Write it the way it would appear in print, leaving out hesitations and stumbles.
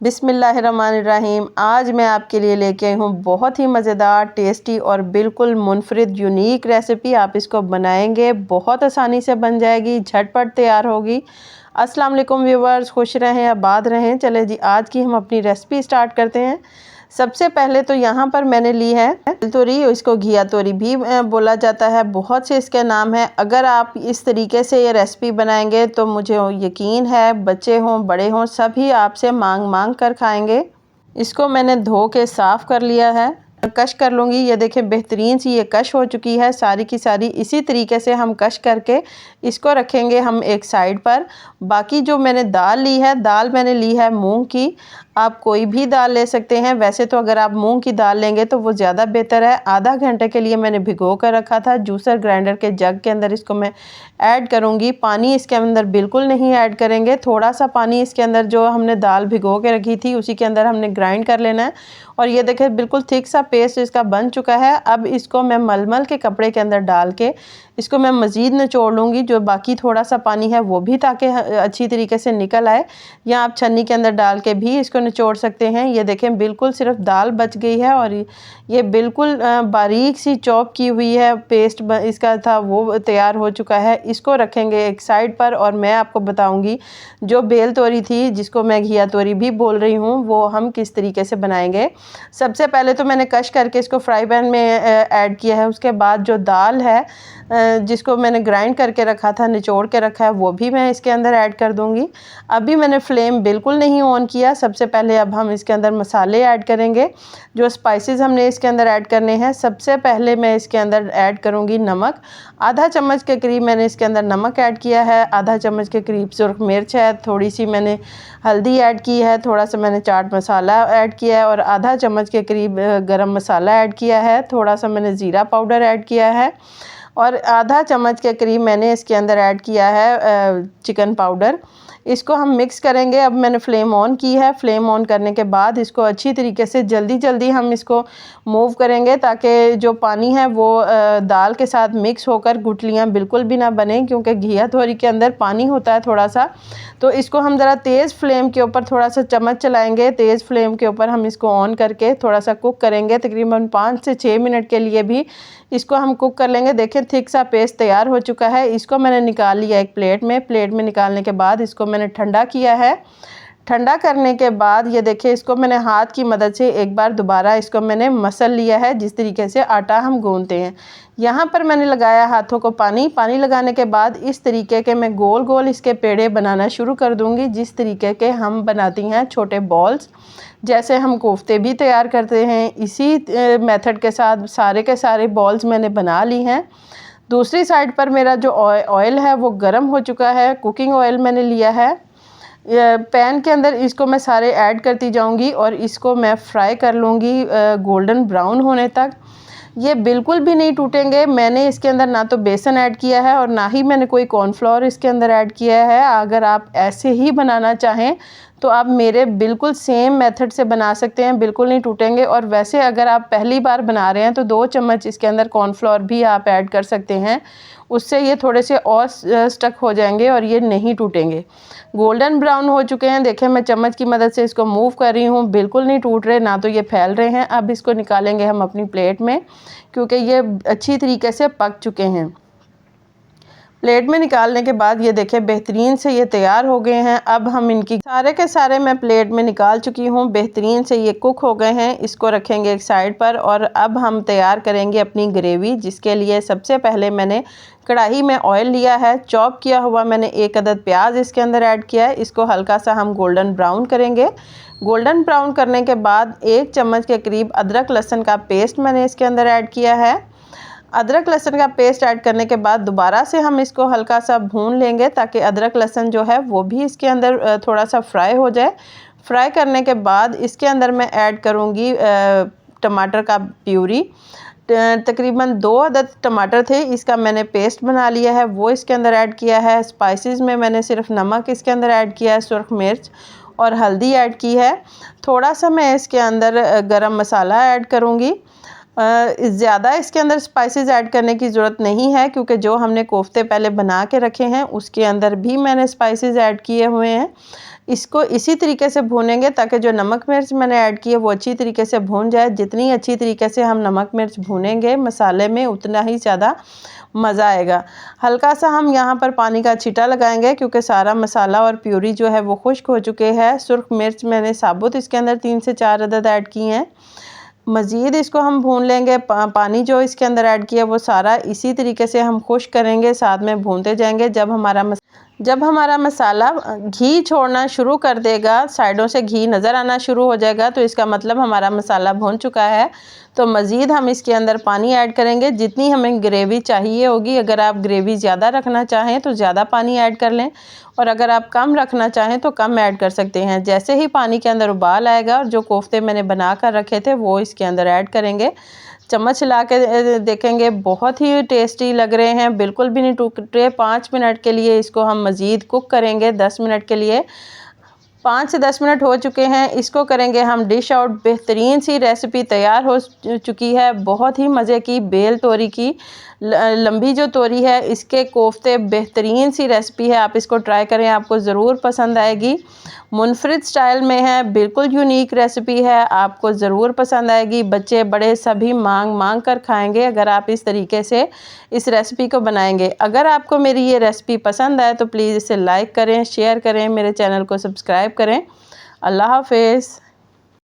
बिस्मिल्लाहिर्रहमानिर्रहीम। आज मैं आपके लिए लेके आई हूँ बहुत ही मज़ेदार, टेस्टी और बिल्कुल मुनफरिद यूनिक रेसिपी। आप इसको बनाएंगे बहुत आसानी से बन जाएगी, झटपट तैयार होगी। अस्सलाम वालेकुम व्यूवर्स, खुश रहें, आबाद रहें। चले जी, आज की हम अपनी रेसिपी स्टार्ट करते हैं। सबसे पहले तो यहाँ पर मैंने ली है तोरी, इसको घिया तोरी भी बोला जाता है, बहुत से इसके नाम है। अगर आप इस तरीके से ये रेसिपी बनाएंगे तो मुझे यकीन है बच्चे हों बड़े हों सभी आपसे मांग मांग कर खाएंगे। इसको मैंने धो के साफ़ कर लिया है, कश कर लूँगी। ये देखें बेहतरीन सी ये कश हो चुकी है सारी की सारी। इसी तरीके से हम कश करके इसको रखेंगे हम एक साइड पर। बाकी जो मैंने दाल ली है, दाल मैंने ली है मूंग की। आप कोई भी दाल ले सकते हैं, वैसे तो अगर आप मूंग की दाल लेंगे तो वो ज़्यादा बेहतर है। आधा घंटे के लिए मैंने भिगो कर रखा था। जूसर ग्राइंडर के जग के अंदर इसको मैं ऐड करूँगी। पानी इसके अंदर बिल्कुल नहीं ऐड करेंगे, थोड़ा सा पानी इसके अंदर जो हमने दाल भिगो के रखी थी उसी के अंदर हमने ग्राइंड कर लेना है। और ये देखें बिल्कुल थिक सा पेस्ट इसका बन चुका है। अब इसको मैं मलमल के कपड़े के अंदर डाल के इसको मैं मज़ीद निचोड़ लूँगी, जो बाकी थोड़ा सा पानी है वो भी, ताकि अच्छी तरीके से निकल आए। या आप छन्नी के अंदर डाल के भी इसको निचोड़ सकते हैं। ये देखें बिल्कुल सिर्फ दाल बच गई है और ये बिल्कुल बारीक सी चॉप की हुई है, पेस्ट इसका था वो तैयार हो चुका है। इसको रखेंगे एक साइड पर और मैं आपको बताऊँगी जो बेल तोरी थी, जिसको मैं घिया तोरी भी बोल रही हूँ, वो हम किस तरीके से बनाएंगे। सबसे पहले तो मैंने कश करके इसको फ्राई पैन में ऐड किया है। उसके बाद जो दाल है जिसको मैंने ग्राइंड करके रखा था, निचोड़ के रखा है, वो भी मैं इसके अंदर ऐड कर दूंगी। अभी मैंने फ्लेम बिल्कुल नहीं ऑन किया। सबसे पहले अब हम इसके अंदर मसाले ऐड करेंगे, जो स्पाइसेस हमने इसके अंदर ऐड करने हैं। सबसे पहले मैं इसके अंदर ऐड करूंगी नमक। आधा चम्मच के करीब मैंने इसके अंदर नमक ऐड किया है। आधा चम्मच के करीब सुर्ख मिर्च है, थोड़ी सी मैंने हल्दी ऐड की है, थोड़ा सा मैंने चाट मसाला ऐड किया है और आधा चम्मच के करीब गरम मसाला ऐड किया है। थोड़ा सा मैंने ज़ीरा पाउडर ऐड किया है और आधा चम्मच के करीब मैंने इसके अंदर ऐड किया है चिकन पाउडर। इसको हम मिक्स करेंगे। अब मैंने फ्लेम ऑन की है। फ्लेम ऑन करने के बाद इसको अच्छी तरीके से जल्दी जल्दी हम इसको मूव करेंगे, ताकि जो पानी है वो दाल के साथ मिक्स होकर गुठलियाँ बिल्कुल भी ना बने, क्योंकि घिया तोरी के अंदर पानी होता है थोड़ा सा। तो इसको हम ज़रा तेज़ फ्लेम के ऊपर थोड़ा सा चम्मच चलाएँगे, तेज़ फ्लेम के ऊपर हम इसको ऑन करके थोड़ा सा कुक करेंगे। तकरीबन 5 से 6 मिनट के लिए भी इसको हम कुक कर लेंगे। देखें थिक सा पेस्ट तैयार हो चुका है। इसको मैंने निकाल लिया एक प्लेट में। प्लेट में निकालने के बाद इसको मैंने ठंडा किया है। ठंडा करने के बाद ये देखिए इसको मैंने हाथ की मदद से एक बार दोबारा इसको मैंने मसल लिया है, जिस तरीके से आटा हम गूंथते हैं। यहाँ पर मैंने लगाया हाथों को पानी। पानी लगाने के बाद इस तरीके के मैं गोल गोल इसके पेड़े बनाना शुरू कर दूँगी, जिस तरीके के हम बनाती हैं छोटे बॉल्स, जैसे हम कोफ्ते भी तैयार करते हैं। इसी मेथड के साथ सारे के सारे बॉल्स मैंने बना ली हैं। दूसरी साइड पर मेरा जो ऑयल है वो गर्म हो चुका है। कुकिंग ऑयल मैंने लिया है। पैन के अंदर इसको मैं सारे ऐड करती जाऊंगी और इसको मैं फ्राई कर लूँगी गोल्डन ब्राउन होने तक। ये बिल्कुल भी नहीं टूटेंगे। मैंने इसके अंदर ना तो बेसन ऐड किया है और ना ही मैंने कोई कॉर्नफ्लोर इसके अंदर ऐड किया है। अगर आप ऐसे ही बनाना चाहें तो आप मेरे बिल्कुल सेम मेथड से बना सकते हैं, बिल्कुल नहीं टूटेंगे। और वैसे अगर आप पहली बार बना रहे हैं तो 2 चम्मच इसके अंदर कॉर्नफ्लोर भी आप ऐड कर सकते हैं, उससे ये थोड़े से और स्टक हो जाएंगे और ये नहीं टूटेंगे। गोल्डन ब्राउन हो चुके हैं। देखें मैं चम्मच की मदद से इसको मूव कर रही हूँ, बिल्कुल नहीं टूट रहे, ना तो ये फैल रहे हैं। अब इसको निकालेंगे हम अपनी प्लेट में, क्योंकि ये अच्छी तरीके से पक चुके हैं। प्लेट में निकालने के बाद ये देखें बेहतरीन से ये तैयार हो गए हैं। अब हम इनकी सारे के सारे मैं प्लेट में निकाल चुकी हूँ। बेहतरीन से ये कुक हो गए हैं। इसको रखेंगे एक साइड पर और अब हम तैयार करेंगे अपनी ग्रेवी, जिसके लिए सबसे पहले मैंने कढ़ाई में ऑयल लिया है। चॉप किया हुआ मैंने 1 अदद प्याज इसके अंदर ऐड किया है। इसको हल्का सा हम गोल्डन ब्राउन करेंगे। गोल्डन ब्राउन करने के बाद 1 चम्मच के करीब अदरक लहसुन का पेस्ट मैंने इसके अंदर ऐड किया है। अदरक लहसुन का पेस्ट ऐड करने के बाद दोबारा से हम इसको हल्का सा भून लेंगे, ताकि अदरक लहसुन जो है वो भी इसके अंदर थोड़ा सा फ्राई हो जाए। फ्राई करने के बाद इसके अंदर मैं ऐड करूँगी टमाटर का प्यूरी। तकरीबन 2 अदद टमाटर थे, इसका मैंने पेस्ट बना लिया है, वो इसके अंदर ऐड किया है। स्पाइसेस में मैंने सिर्फ नमक इसके अंदर ऐड किया है, सुर्ख मिर्च और हल्दी ऐड की है। थोड़ा सा मैं इसके अंदर गरम मसाला ऐड करूँगी। ज़्यादा इसके अंदर स्पाइसेस ऐड करने की ज़रूरत नहीं है, क्योंकि जो हमने कोफ्ते पहले बना के रखे हैं उसके अंदर भी मैंने स्पाइसेस ऐड किए हुए हैं। इसको इसी तरीके से भूनेंगे ताकि जो नमक मिर्च मैंने ऐड की है वो अच्छी तरीके से भून जाए। जितनी अच्छी तरीके से हम नमक मिर्च भूनेंगे मसाले में, उतना ही ज़्यादा मज़ा आएगा। हल्का सा हम यहाँ पर पानी का छींटा लगाएंगे, क्योंकि सारा मसाला और प्यूरी जो है वो खुश्क हो चुके हैं। सुर्ख मिर्च मैंने साबुत इसके अंदर 3 से 4 अदद ऐड की हैं। मज़ीद इसको हम भून लेंगे। पानी जो इसके अंदर ऐड किया वो सारा इसी तरीके से हम खुश्क करेंगे, साथ में भूनते जाएंगे। जब हमारा मसाला घी छोड़ना शुरू कर देगा, साइडों से घी नज़र आना शुरू हो जाएगा, तो इसका मतलब हमारा मसाला भून चुका है। तो मज़ीद हम इसके अंदर पानी ऐड करेंगे जितनी हमें ग्रेवी चाहिए होगी। अगर आप ग्रेवी ज़्यादा रखना चाहें तो ज़्यादा पानी ऐड कर लें, और अगर आप कम रखना चाहें तो कम ऐड कर सकते हैं। जैसे ही पानी के अंदर उबाल आएगा और जो कोफ्ते मैंने बना कर रखे थे वो इसके अंदर ऐड करेंगे। चम्मच हिला के देखेंगे, बहुत ही टेस्टी लग रहे हैं, बिल्कुल भी नहीं टूटे। 5 मिनट के लिए इसको हम मज़ीद कुक करेंगे, 10 मिनट के लिए। 5 से 10 मिनट हो चुके हैं, इसको करेंगे हम डिश आउट। बेहतरीन सी रेसिपी तैयार हो चुकी है, बहुत ही मज़े की बेल तोरी की लंबी जो तोरी है इसके कोफ्ते। बेहतरीन सी रेसिपी है, आप इसको ट्राई करें, आपको ज़रूर पसंद आएगी। मुनफरिद स्टाइल में है, बिल्कुल यूनिक रेसिपी है, आपको ज़रूर पसंद आएगी। बच्चे बड़े सभी मांग कर खाएंगे अगर आप इस तरीके से इस रेसिपी को बनाएंगे। अगर आपको मेरी ये रेसिपी पसंद आए तो प्लीज़ इसे लाइक करें, शेयर करें, मेरे चैनल को सब्सक्राइब करें। अल्लाह हाफ़िज़।